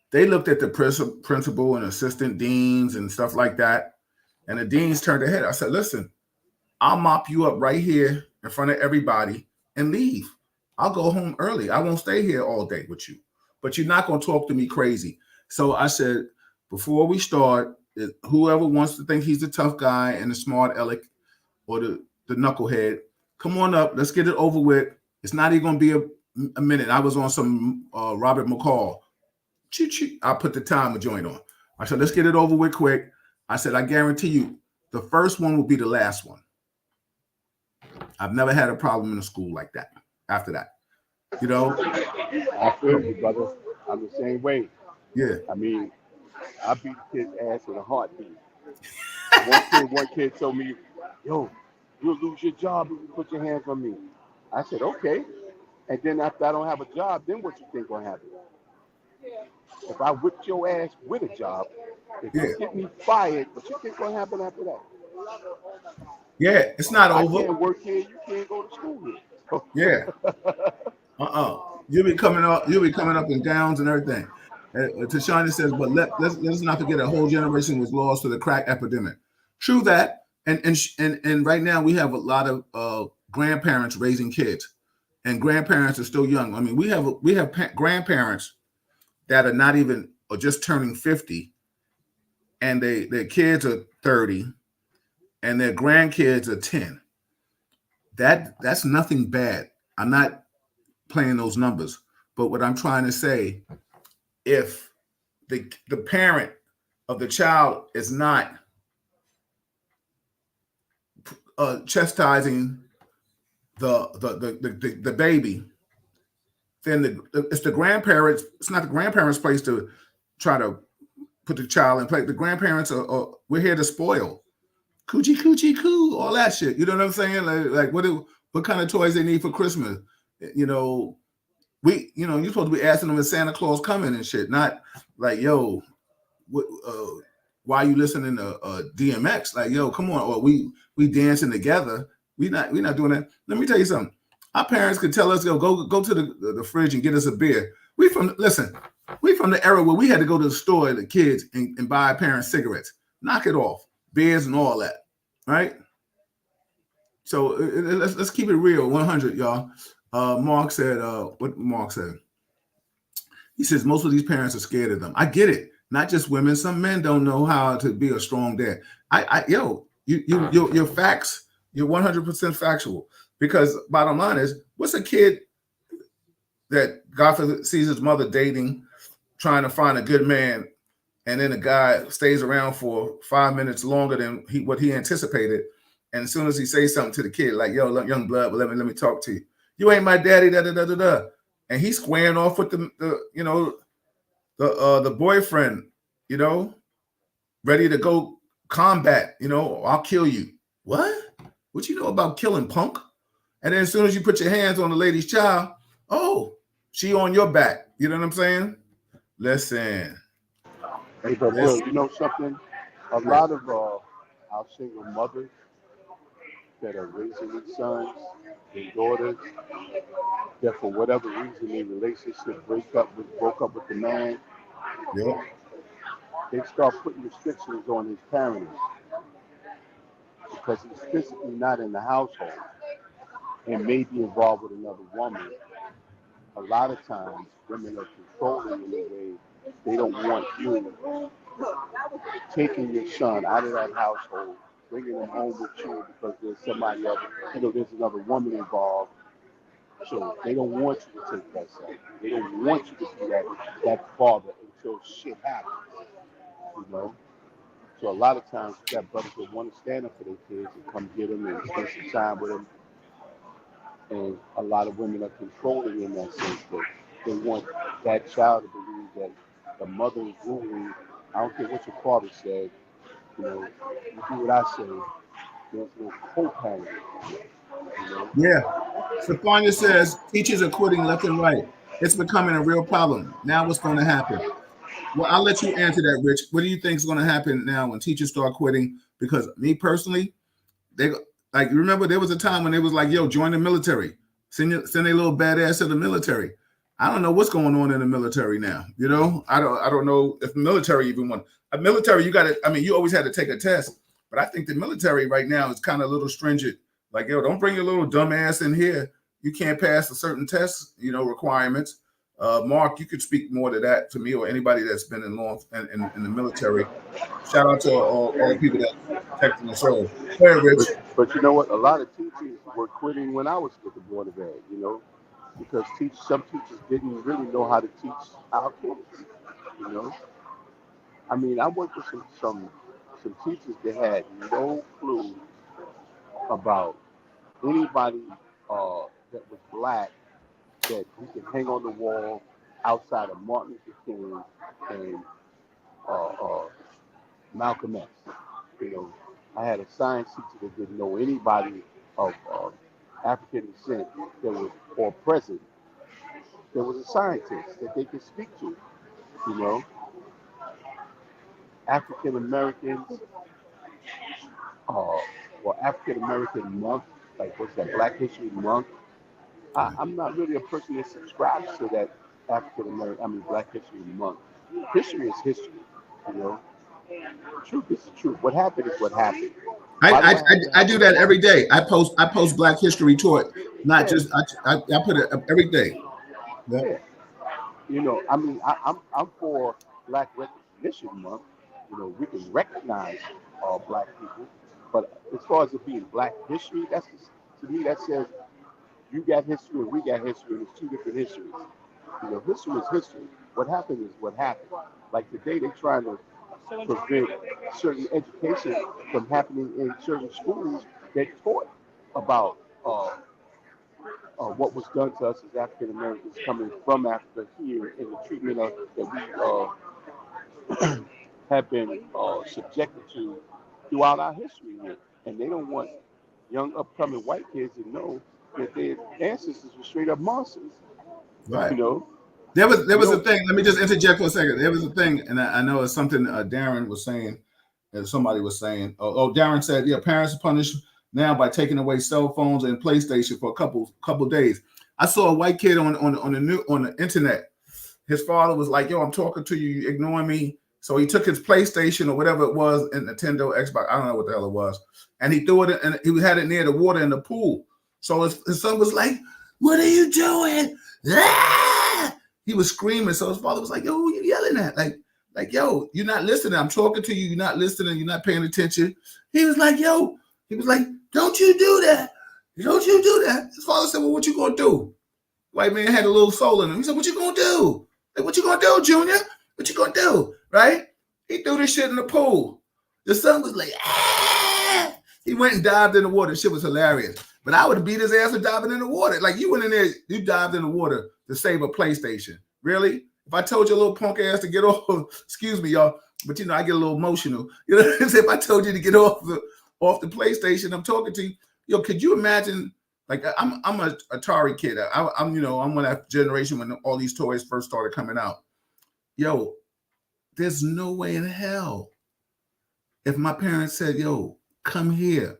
Speaker 1: they looked at the principal and assistant deans and stuff like that. And the deans turned their head. I said, "Listen, I'll mop you up right here in front of everybody and leave. I'll go home early. I won't stay here all day with you. But you're not going to talk to me crazy." So I said, before we start, whoever wants to think he's a tough guy and a smart aleck, or the knucklehead, come on up. Let's get it over with. It's not even going to be a minute. I was on some Robert McCall. I put the timer joint on. I said, let's get it over with quick. I said, I guarantee you, the first one will be the last one. I've never had a problem in a school like that after that. You know?
Speaker 2: I feel you, brother. I'm the same way.
Speaker 1: Yeah.
Speaker 2: I mean, I beat the kid's ass in a heartbeat. One kid told me, "Yo, you'll lose your job if you put your hands on me." I said, "Okay." And then after I don't have a job, then what you think gonna happen? If I whipped your ass with a job, if
Speaker 1: Yeah.
Speaker 2: you get me fired, what you think gonna happen after that?
Speaker 1: Yeah, it's not
Speaker 2: I
Speaker 1: over.
Speaker 2: can't work here. You can't go to school here.
Speaker 1: Yeah. You'll be coming up. You'll be coming up in gowns and everything. Tashani says, but let's not forget a whole generation was lost to the crack epidemic. True that, and right now we have a lot of grandparents raising kids, and grandparents are still young. I mean, we have grandparents that are not even or just turning 50, and their kids are 30, and their grandkids are 10. That's nothing bad. I'm not playing those numbers, but what I'm trying to say, if the parent of the child is not chastising the baby, then it's the grandparents. It's not the grandparents' place to try to put the child in place. The grandparents are we're here to spoil, coochie coochie coo, all that shit. You know what I'm saying? Like what kind of toys they need for Christmas? You know, you're supposed to be asking them if Santa Claus coming and shit, not like, yo, what, why are you listening to DMX? Like, yo, come on, or we dancing together. We not doing that. Let me tell you something. Our parents could tell us, go to the fridge and get us a beer. We from the era where we had to go to the store, the kids, and buy our parents cigarettes. Knock it off, beers and all that, right? So let's keep it real, 100, y'all. Mark said, what Mark said? He says most of these parents are scared of them. I get it. Not just women. Some men don't know how to be a strong dad. Your facts. You're 100% factual. Because bottom line is, what's a kid that God forbid sees his mother dating, trying to find a good man, and then the guy stays around for 5 minutes longer than what he anticipated, and as soon as he says something to the kid, like, yo, young blood, let me talk to you. You ain't my daddy, da da da da da. And he's squaring off with the boyfriend, ready to go combat, I'll kill you. What you know about killing, punk? And then as soon as you put your hands on the lady's child, oh, she on your back. You know what I'm saying? Listen.
Speaker 2: Hey, but Bill, you know something? A lot of our single mothers that are raising their sons and daughters, that for whatever reason their relationship broke up with the man,
Speaker 1: Yeah.
Speaker 2: they start putting restrictions on his parenting because he's physically not in the household and may be involved with another woman. A lot of times, women are controlling in a way they don't want you taking your son out of that household, bringing him home with you because there's somebody else, there's another woman involved. So they don't want you to take that son. They don't want you to be that father until shit happens. So a lot of times you got brothers that want to stand up for their kids and come get them and spend some time with them. And a lot of women are controlling in that sense that they want that child to believe that the mother is ruling. I don't care what your father said. You do what I say. There's no co-parent.
Speaker 1: Yeah. Stefania says teachers are quitting left and right. It's becoming a real problem. Now what's going to happen? Well, I'll let you answer that, Rich. What do you think is going to happen now when teachers start quitting? Because me personally, they like, remember there was a time when they was like, yo, join the military. Send a little badass to the military. I don't know what's going on in the military now. I don't know if the military even won. A military, you always had to take a test, but I think the military right now is kind of a little stringent. Like, yo, don't bring your little dumb ass in here. You can't pass a certain test, requirements. Mark, you could speak more to that to me or anybody that's been in the military. Shout out to all the people that texting the show. Go ahead, Rich.
Speaker 2: But you know what? A lot of teachers were quitting when I was with the board of ed. You know, because some teachers didn't really know how to teach our kids. You know, I mean, I worked with some teachers that had no clue about anybody that was black that we could hang on the wall outside of Martin Luther King and Malcolm X. You know, I had a science teacher that didn't know anybody of African descent that was or present. There was a scientist that they could speak to. You know, African Americans, uh, or African American month, like what's that, Black History Month. I'm not really a person that subscribes to that Black History Month. History is history, you know. The truth is the truth. What happened is what happened.
Speaker 1: I,
Speaker 2: Why do
Speaker 1: I
Speaker 2: I have to
Speaker 1: I
Speaker 2: have
Speaker 1: do
Speaker 2: a
Speaker 1: that
Speaker 2: month?
Speaker 1: every day. I post Black History Tour, not
Speaker 2: Yeah,
Speaker 1: just I put it every day. Yeah.
Speaker 2: yeah. You know, I mean, I'm for Black Recognition Month. You know, we can recognize black people, but as far as it being Black history, that's just, to me that says you got history and we got history, and it's two different histories. You know, history is history. What happened is what happened. Like today, they're trying to prevent certain education from happening in certain schools that taught about what was done to us as African Americans coming from Africa here, and the treatment that we have been subjected to throughout our history here. And they don't want young upcoming white kids to know that their ancestors were straight up monsters.
Speaker 1: Right.
Speaker 2: You know,
Speaker 1: There
Speaker 2: we
Speaker 1: was a
Speaker 2: don't.
Speaker 1: thing. Let me just interject for a second. There was a thing, and I know it's something Darren was saying, and somebody was saying. Darren said, "Yeah, parents are punished now by taking away cell phones and PlayStation for a couple days." I saw a white kid on the internet. His father was like, "Yo, I'm talking to you, you ignoring me." So he took his PlayStation or whatever it was, and Nintendo, Xbox, I don't know what the hell it was, and he threw it, and he had it near the water in the pool. So his son was like, "What are you doing?" Ah! He was screaming. So his father was like, "Yo, who are you yelling at? Like, yo, you're not listening. I'm talking to you. You're not listening. You're not paying attention." He was like, "Yo," he was like, "Don't you do that. Don't you do that." His father said, "Well, what you gonna do?" White man had a little soul in him. He said, "What you gonna do? Like, what you gonna do, Junior? What you gonna do?" Right? He threw this shit in the pool. The son was like, ah! He went and dived in the water. Shit was hilarious. But I would have beat his ass for diving in the water. Like, you went in there, you dived in the water to save a PlayStation. Really? If I told your little punk ass to get off, excuse me, y'all, but I get a little emotional. You know what I'm saying? If I told you to get off the PlayStation, I'm talking to you. Yo, could you imagine? Like, I'm a Atari kid. I'm one of that generation when all these toys first started coming out. Yo, there's no way in hell if my parents said, "Yo, come here,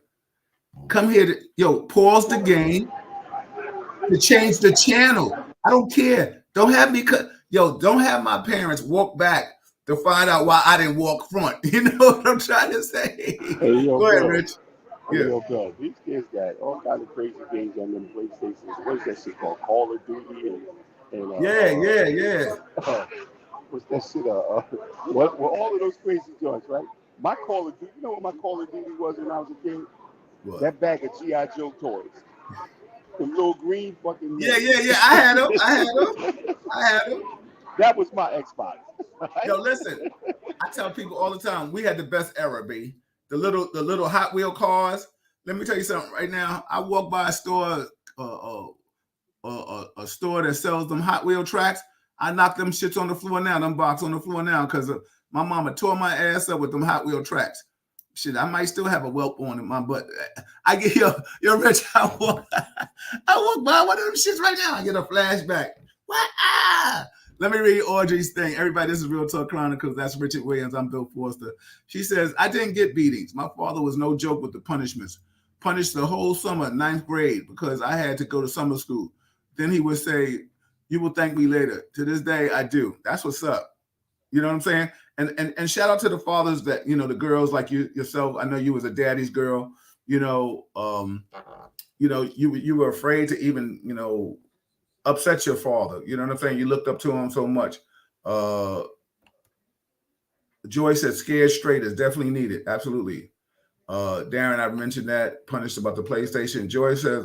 Speaker 1: pause the game to change the channel." I don't care. Don't have me don't have my parents walk back to find out why I didn't walk front. You know what I'm trying to say?
Speaker 2: Hey yo,
Speaker 1: Go ahead,
Speaker 2: bro.
Speaker 1: Rich.
Speaker 2: Hey
Speaker 1: Yeah.
Speaker 2: yo, bro. These kids got all kinds of crazy games on them PlayStations. What is that shit called? Call of Duty and
Speaker 1: Yeah, yeah, yeah.
Speaker 2: what's that shit? What all of those crazy joints, right? My Call of Duty. You know what my Call of Duty was when I was a kid?
Speaker 1: What?
Speaker 2: That bag of GI Joe toys. The little green fucking
Speaker 1: Yeah,
Speaker 2: men.
Speaker 1: yeah, yeah. I had them. I had them.
Speaker 2: That was my Xbox. Right?
Speaker 1: Yo, listen. I tell people all the time, we had the best era, B. The little Hot Wheel cars. Let me tell you something right now. I walk by a store, a store that sells them Hot Wheel tracks. I knock them shits on the floor now, them box on the floor now, because my mama tore my ass up with them Hot Wheel tracks. Shit, I might still have a whelp on in my butt. I get yo, Rich. I walk by one of them shits right now. I get a flashback. What? Let me read Audrey's thing. Everybody, this is Real Talk Chronicles. That's Richard Williams. I'm Bill Forster. She says, "I didn't get beatings. My father was no joke with the punishments. Punished the whole summer, ninth grade, because I had to go to summer school. Then he would say, 'You will thank me later.' To this day, I do. That's what's up. You know what I'm saying? And shout out to the fathers that, the girls like yourself. I know you was a daddy's girl. You were afraid to even, upset your father. You know what I'm saying? You looked up to him so much. Uh Joy said scared straight is definitely needed. Absolutely. Darren, I mentioned that punished about the PlayStation. Joy says,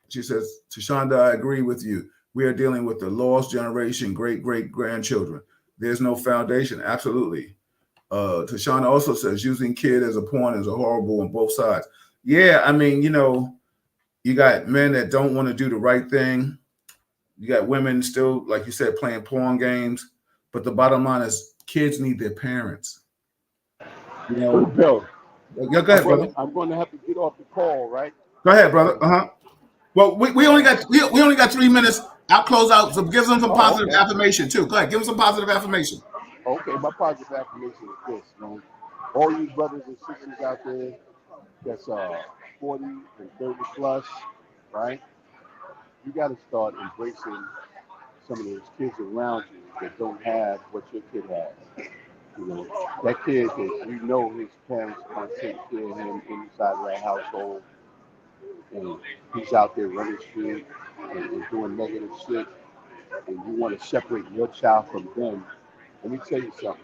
Speaker 1: she says, Tashonda, I agree with you. We are dealing with the lost generation, great great grandchildren. There's no foundation. Absolutely. Tashonda also says using kid as a pawn is a horrible on both sides. Yeah, I mean, you got men that don't want to do the right thing. You got women still, like you said, playing pawn games. But the bottom line is kids need their parents. You know,
Speaker 2: Bill,
Speaker 1: yeah, go ahead, brother.
Speaker 2: I'm gonna have to get off the call, right?
Speaker 1: Go ahead, brother.
Speaker 2: Um,
Speaker 1: Uh-huh. Well, we only got we only got 3 minutes. I'll close out. So give them some
Speaker 2: oh,
Speaker 1: positive
Speaker 2: okay.
Speaker 1: affirmation too. Go ahead, give them some positive affirmation.
Speaker 2: Okay, my positive affirmation is this, man. All you brothers and sisters out there that's 40 and 30 plus, right? You got to start embracing some of those kids around you that don't have what your kid has. You know, that kid that you know his parents are taking care of him inside of that household, and he's out there running street and doing negative shit, and you want to separate your child from them. Let me tell you something.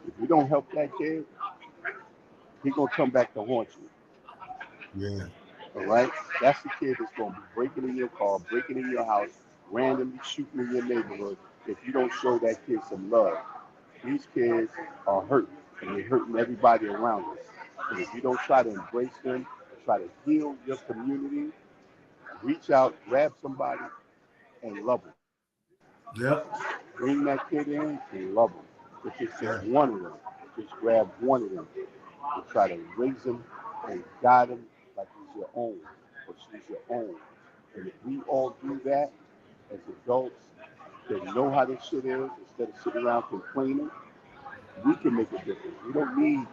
Speaker 2: If you don't help that kid, he's gonna come back to haunt you.
Speaker 1: Yeah,
Speaker 2: All right? That's the kid that's gonna be breaking in your car, breaking in your house, randomly shooting in your neighborhood if you don't show that kid some love. These kids are hurt and they're hurting everybody around us. And if you don't try to embrace them, try to heal your community, reach out, grab somebody, and love them.
Speaker 1: yep,
Speaker 2: Bring that kid in and love them. If it's just
Speaker 1: yeah,
Speaker 2: one of them, just grab one of them and try to raise him and guide him like he's your own or she's your own. And if we all do that as adults that know how this shit is, instead of sitting around complaining, we can make a difference. We don't need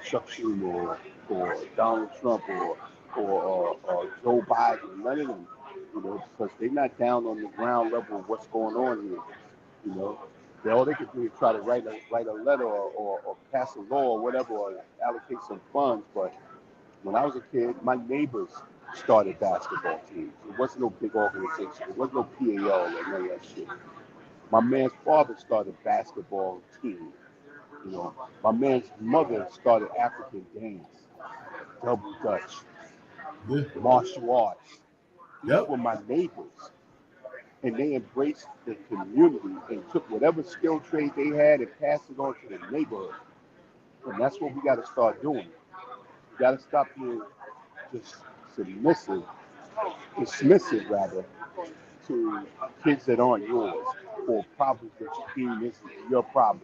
Speaker 2: Chuck Schumer or Donald Trump or Joe Biden, none of them, because they're not down on the ground level of what's going on here. You know, all they could do is try to write a letter or pass a law or whatever or allocate some funds. But when I was a kid, my neighbors started basketball teams. It wasn't no big organization. It wasn't no PAL or none of that shit. My man's father started basketball teams. My man's mother started African dance, double dutch,
Speaker 1: yeah,
Speaker 2: martial arts. These
Speaker 1: yep,
Speaker 2: were my neighbors, and they embraced the community and took whatever skill trade they had and passed it on to the neighborhood. And that's what we got to start doing. We got to stop being just submissive, dismissive rather, to kids that aren't yours or problems that you deem is your problem.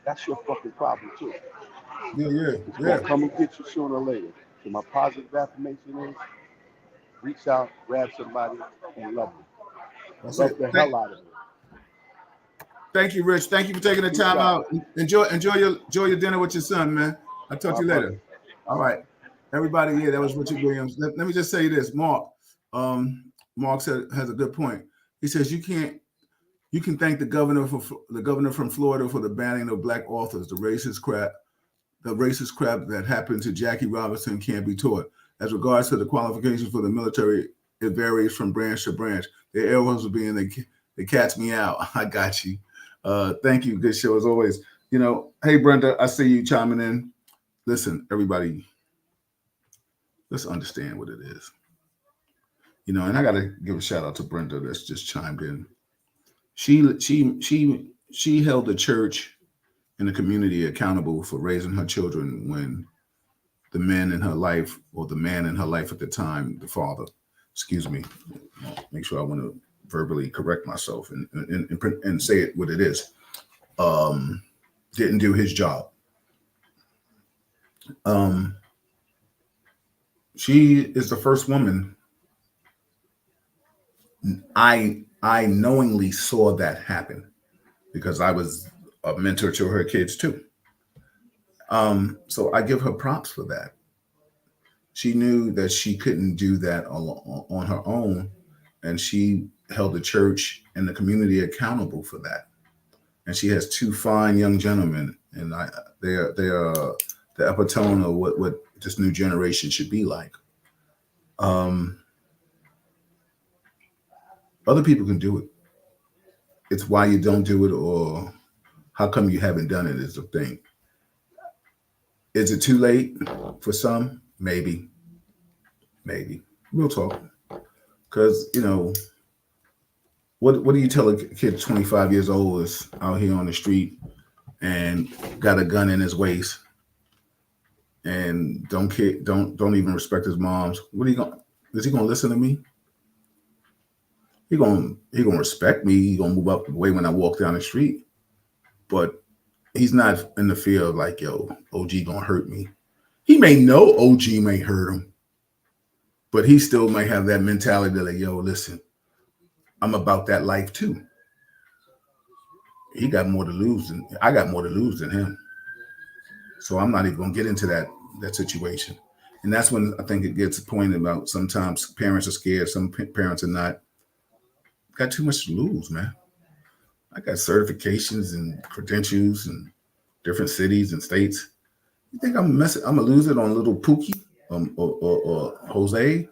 Speaker 2: That's your fucking problem too.
Speaker 1: yeah, yeah,
Speaker 2: It's
Speaker 1: yeah.
Speaker 2: gonna come and get you sooner or later. So my positive affirmation is reach out, grab somebody, and love them.
Speaker 1: That's
Speaker 2: Love
Speaker 1: it.
Speaker 2: the hell out of them.
Speaker 1: Thank you, Rich. Thank you for taking the
Speaker 2: Peace
Speaker 1: time
Speaker 2: out.
Speaker 1: out. Enjoy your dinner with your son, man. I'll talk
Speaker 2: My
Speaker 1: to you
Speaker 2: brother.
Speaker 1: later. All
Speaker 2: All right.
Speaker 1: right. Everybody, yeah, that was Richard Williams. Let me just say this. Mark said has a good point. He says you can thank the governor from Florida for the banning of black authors. The racist crap that happened to Jackie Robinson can't be taught. As regards to the qualifications for the military, it varies from branch to branch. The air was being they catch me out. I got you. Thank you. Good show as always. Hey Brenda, I see you chiming in. Listen, everybody, let's understand what it is. And I gotta give a shout out to Brenda that's just chimed in. She held the church and the community accountable for raising her children when the men in her life, or the man in her life at the time, the father, excuse me, make sure I want to verbally correct myself and say it what it is, um, didn't do his job. Um, she is the first woman I knowingly saw that happen because I was a mentor to her kids too. So I give her props for that. She knew that she couldn't do that on her own, and she held the church and the community accountable for that. And she has two fine young gentlemen, and they are the epitome of what this new generation should be like. Um, Other people can do it. It's why you don't do it, or how come you haven't done it is the thing. Is it too late for some? Maybe, maybe. We'll talk. Because, what do you tell a kid 25 years old is out here on the street and got a gun in his waist and don't even respect his mom's? What are you going? Is he going to listen to me? He gonna respect me. He gonna move up the way when I walk down the street. But he's not in the field like, yo, OG gonna hurt me. He may know OG may hurt him, but he still might have that mentality that, like, yo, listen, I'm about that life too. He got more to lose than I got more to lose than him. So I'm not even gonna get into that situation. And that's when I think it gets pointed about sometimes parents are scared, some parents are not. Got too much to lose, man. I got certifications and credentials and different cities and states. You think I'm gonna lose it on little Pookie, or Jose,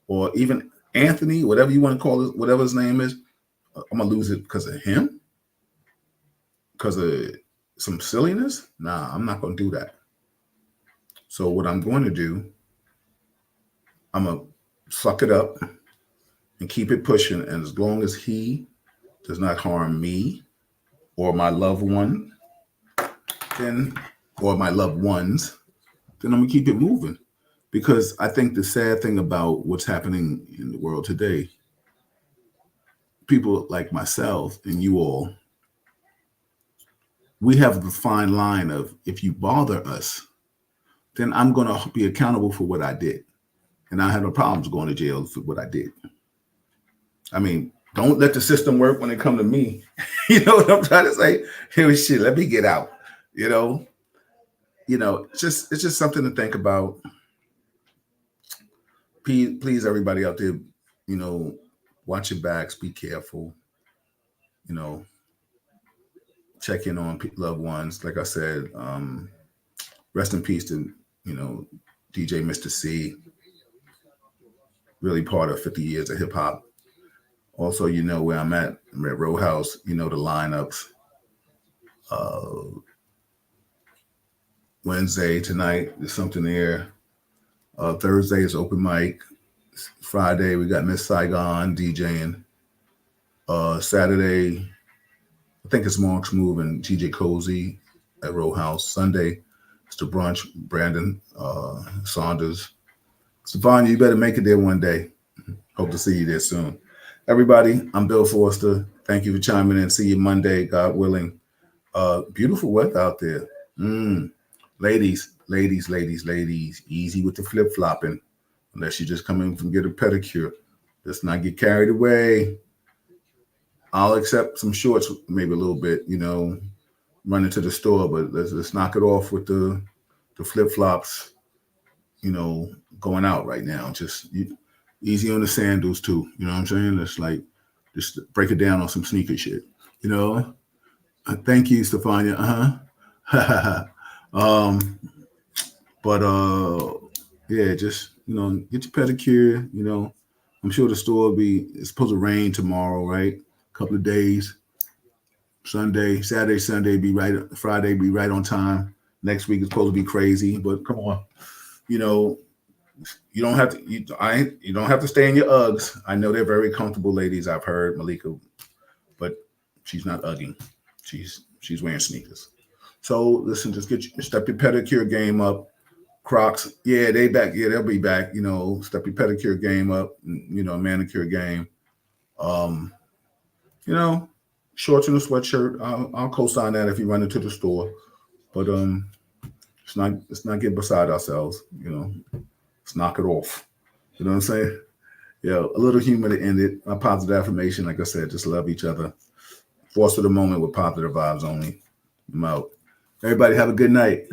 Speaker 1: or even Anthony, whatever you want to call it, whatever his name is? I'm gonna lose it because of him, because of some silliness? Nah, I'm not gonna do that. So what I'm going to do, I'm gonna suck it up and keep it pushing. And as long as he does not harm me or my loved one, then or my loved ones, then I'm gonna keep it moving. Because I think the sad thing about what's happening in the world today, people like myself and you all, we have the fine line of if you bother us, then I'm gonna be accountable for what I did. And I have no problems going to jail for what I did. I mean, don't let the system work when it come to me. You know what I'm trying to say? Hey, shit, let me get out. You know, it's just something to think about. Please, everybody out there, you know, watch your backs, be careful. You know, check in on loved ones. Like I said, rest in peace to DJ Mr. C. Really part of 50 years of hip hop. Also, you know where I'm at. I'm at Row House. You know the lineups. Uh, Wednesday tonight, there's something there. Thursday is open mic. Friday we got Miss Saigon DJing. Saturday, I think it's Mark's Move and TJ Cozy at Row House. Sunday, it's the brunch. Brandon Saunders. Stefania, you better make it there one day. Hope to see you there soon. Everybody, I'm Bill Forster. Thank you for chiming in. See you Monday, God willing. Beautiful weather out there. Ladies, ladies, ladies, ladies, easy with the flip flopping. Unless you just come in from get a pedicure. Let's not get carried away. I'll accept some shorts, maybe a little bit, running to the store, but let's knock it off with the flip flops, going out right now. Just easy on the sandals too. You know what I'm saying? It's like just break it down on some sneaker shit. Thank you, Stefania. But yeah, just get your pedicure. I'm sure the store will be. It's supposed to rain tomorrow, right? A couple of days. Sunday, Saturday, Sunday be right. Friday be right on time. Next week is supposed to be crazy, but come on, you know, you don't have to. You don't have to stay in your Uggs. I know they're very comfortable, ladies. I've heard Malika, but she's not ugging. She's wearing sneakers. So listen, just step your pedicure game up. Crocs, yeah, they back. Yeah, they'll be back. Step your pedicure game up. Manicure game. Um, you know, Shorts and a sweatshirt. I'll co-sign that if you run into the store. But let's not get beside ourselves. Let's knock it off. You know what I'm saying? Yeah, a little humor to end it. A positive affirmation, like I said, just love each other. Foster the moment with positive vibes only. I'm out. Everybody have a good night.